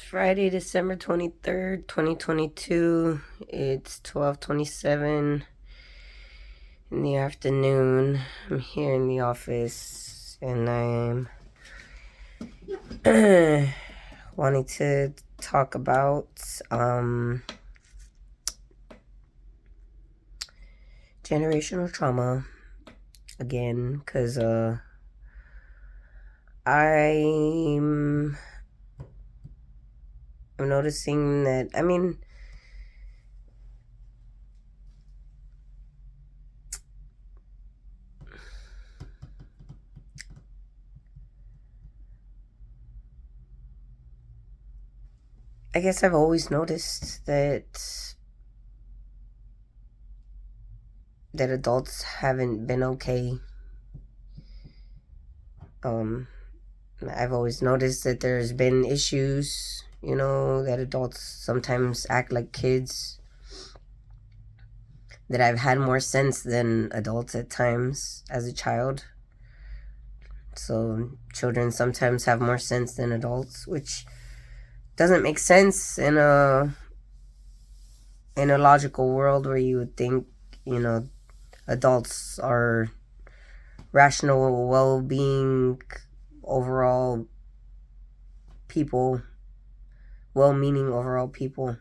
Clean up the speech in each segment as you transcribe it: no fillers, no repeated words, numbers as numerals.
Friday, December 23rd, 2022. It's 12:27 in the afternoon. I'm here in the office and I'm wanting to talk about generational trauma again, cuz I'm noticing that, I guess I've always noticed that adults haven't been okay. I've always noticed that there's been issues, that adults sometimes act like kids, that I've had more sense than adults at times as a child. So children sometimes have more sense than adults, which doesn't make sense in a logical world where you would think, adults are rational, well-being, overall people, well-meaning overall people.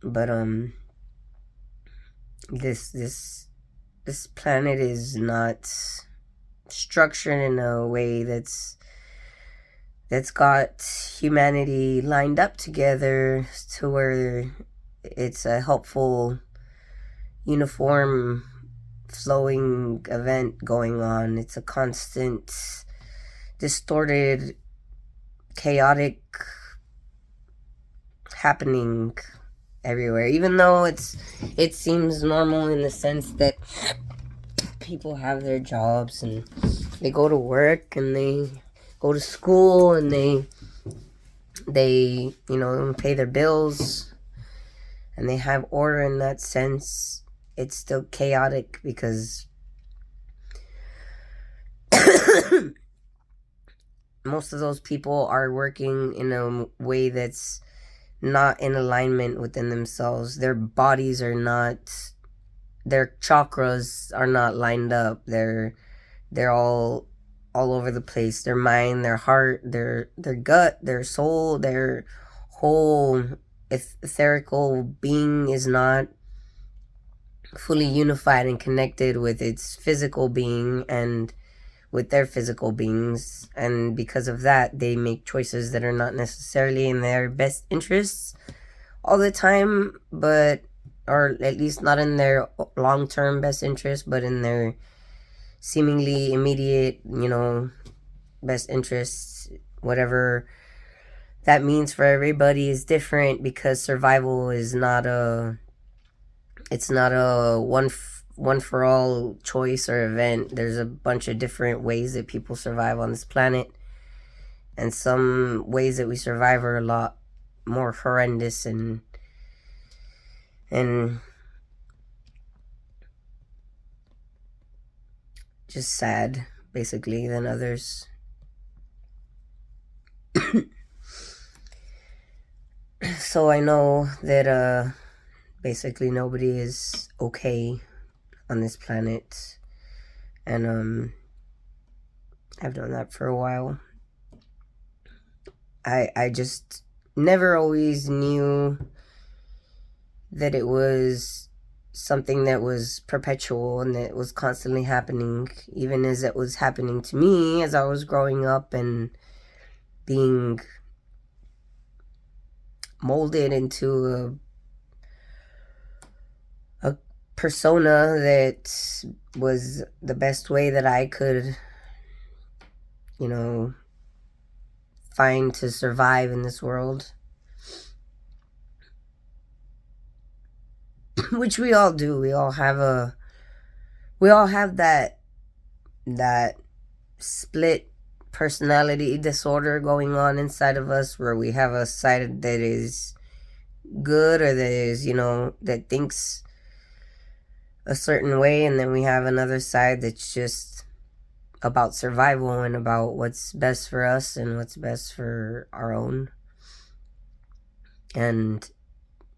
But this planet is not structured in a way that's got humanity lined up together to where it's a helpful, uniform, flowing event going on. It's a constant, distorted, chaotic happening everywhere, even though it seems normal in the sense that people have their jobs and they go to work and they go to school and they pay their bills and they have order in that sense. It's still chaotic because most of those people are working in a way that's not in alignment within themselves. Their bodies are not, their chakras are not lined up. They're all over the place. Their mind, their heart, their gut, their soul, their whole etherical being is not fully unified and connected with its physical being and with their physical beings, and because of that they make choices that are not necessarily in their best interests all the time, but or at least not in their long-term best interest, but in their seemingly immediate, best interests. Whatever that means for everybody is different, because survival is not a one for all choice or event. There's a bunch of different ways that people survive on this planet, and some ways that we survive are a lot more horrendous and just sad, basically, than others. So I know that basically nobody is okay on this planet, and I've done that for a while. I just never always knew that it was something that was perpetual and that was constantly happening, even as it was happening to me as I was growing up and being molded into a persona that was the best way that I could, find to survive in this world. Which we all do. We all have that split personality disorder going on inside of us, where we have a side that is good, or that is, that thinks a certain way, and then we have another side that's just about survival and about what's best for us and what's best for our own And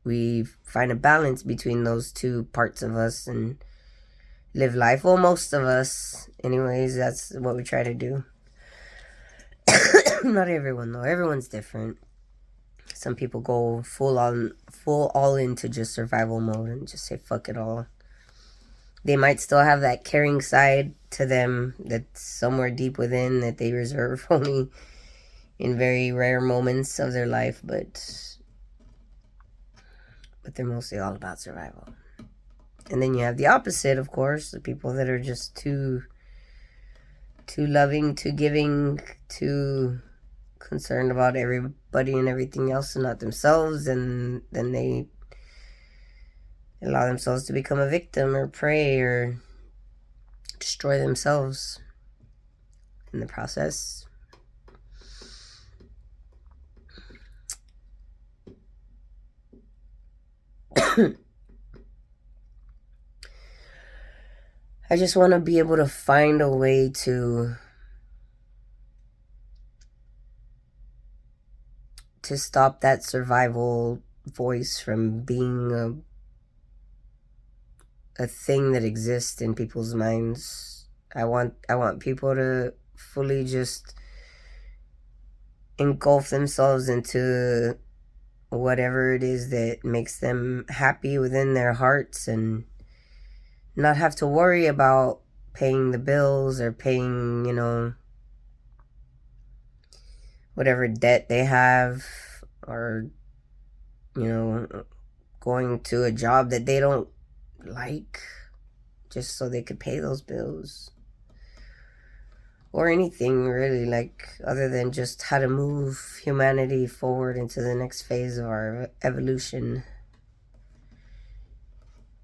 we find a balance between those two parts of us and live life. Well, most of us, anyways, that's what we try to do. Not everyone, though. Everyone's different. Some people go full all into just survival mode and just say fuck it all. They might still have that caring side to them that's somewhere deep within that they reserve only in very rare moments of their life, but they're mostly all about survival. And then you have the opposite, of course, the people that are just too loving, too giving, too concerned about everybody and everything else and not themselves, and then they allow themselves to become a victim or prey or destroy themselves in the process. I just want to be able to find a way to stop that survival voice from being a thing that exists in people's minds. I want people to fully just engulf themselves into whatever it is that makes them happy within their hearts and not have to worry about paying the bills or paying, whatever debt they have, or, going to a job that they don't like just so they could pay those bills. Or anything really, like, other than just how to move humanity forward into the next phase of our evolution,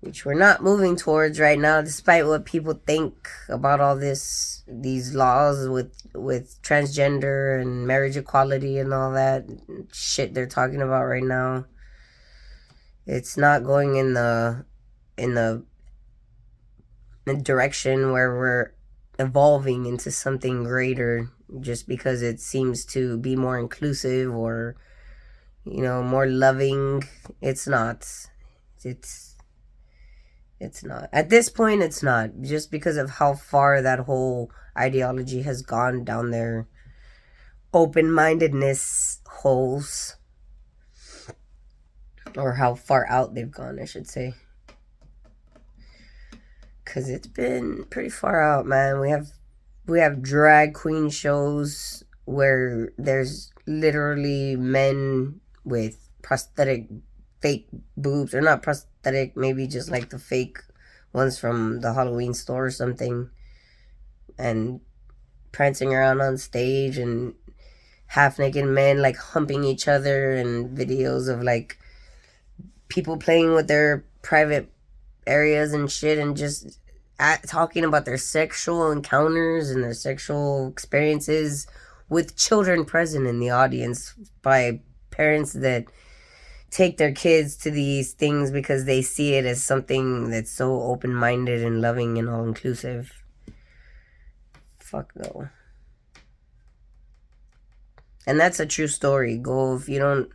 which we're not moving towards right now, despite what people think about all these laws with transgender and marriage equality and all that shit they're talking about right now. It's not going in the direction where we're evolving into something greater just because it seems to be more inclusive or, more loving. It's not. It's not. At this point, it's not. Just because of how far that whole ideology has gone down their open-mindedness holes. Or how far out they've gone, I should say. Because it's been pretty far out, man. We have drag queen shows where there's literally men with prosthetic fake boobs, or not prosthetic, maybe just like the fake ones from the Halloween store or something, and prancing around on stage, and half naked men like humping each other, and videos of like people playing with their private areas and shit, and just talking about their sexual encounters and their sexual experiences with children present in the audience by parents that take their kids to these things because they see it as something that's so open-minded and loving and all-inclusive. Fuck no. And that's a true story. Go, if you don't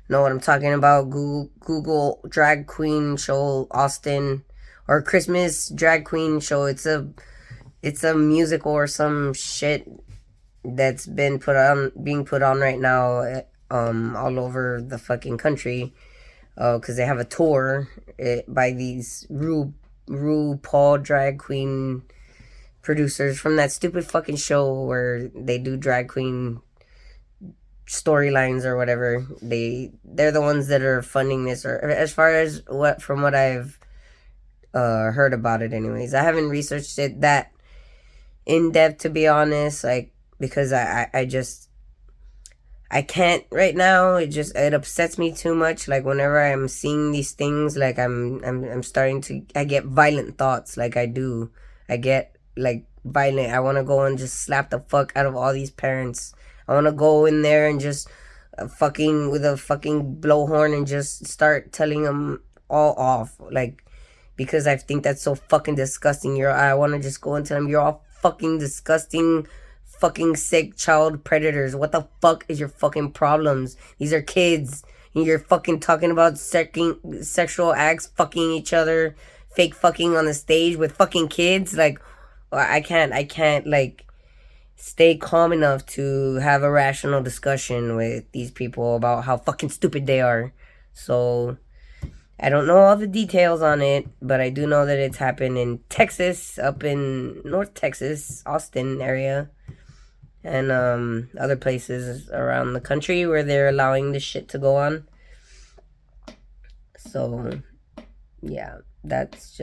know what I'm talking about, Google drag queen show Austin, or Christmas drag queen show. It's a musical or some shit that's being put on right now all over the fucking country, because they have a tour by these RuPaul drag queen producers from that stupid fucking show where they do drag queen storylines or whatever. They're the ones that are funding this, or as far as from what I've heard about it anyways. I haven't researched it that in depth, to be honest, like, because I can't right now. It upsets me too much. Like, whenever I'm seeing these things, like I'm starting to, I get violent thoughts. Like, I get like violent. I want to go and just slap the fuck out of all these parents. I want to go in there and just fucking with a fucking blowhorn and just start telling them all off. Like, because I think that's so fucking disgusting. I want to just go and tell them, you're all fucking disgusting, fucking sick child predators. What the fuck is your fucking problems? These are kids. You're fucking talking about sexual acts, fucking each other, fake fucking on the stage with fucking kids. Like, I can't, like, stay calm enough to have a rational discussion with these people about how fucking stupid they are. So, I don't know all the details on it, but I do know that it's happened in Texas, up in North Texas, Austin area, and other places around the country where they're allowing this shit to go on. So, yeah, that's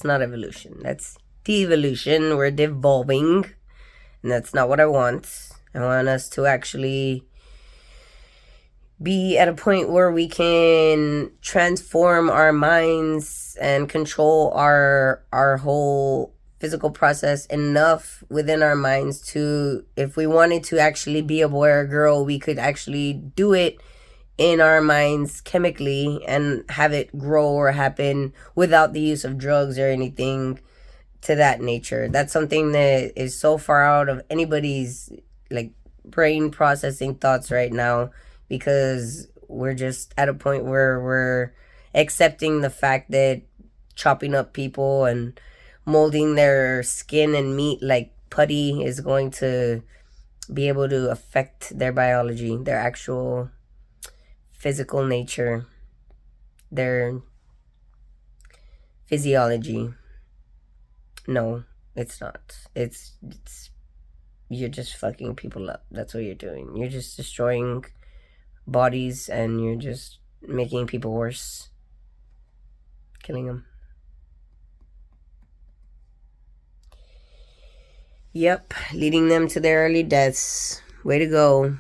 not evolution. That's devolution. We're devolving, and that's not what I want. I want us to actually be at a point where we can transform our minds and control our whole physical process enough within our minds to, if we wanted to actually be a boy or a girl, we could actually do it in our minds chemically and have it grow or happen without the use of drugs or anything to that nature. That's something that is so far out of anybody's, like, brain processing thoughts right now, because we're just at a point where we're accepting the fact that chopping up people and molding their skin and meat like putty is going to be able to affect their biology, their actual physical nature, their physiology. No, it's not. It's you're just fucking people up. That's what you're doing. You're just destroying bodies, and you're just making people worse, killing them. Yep, leading them to their early deaths. Way to go.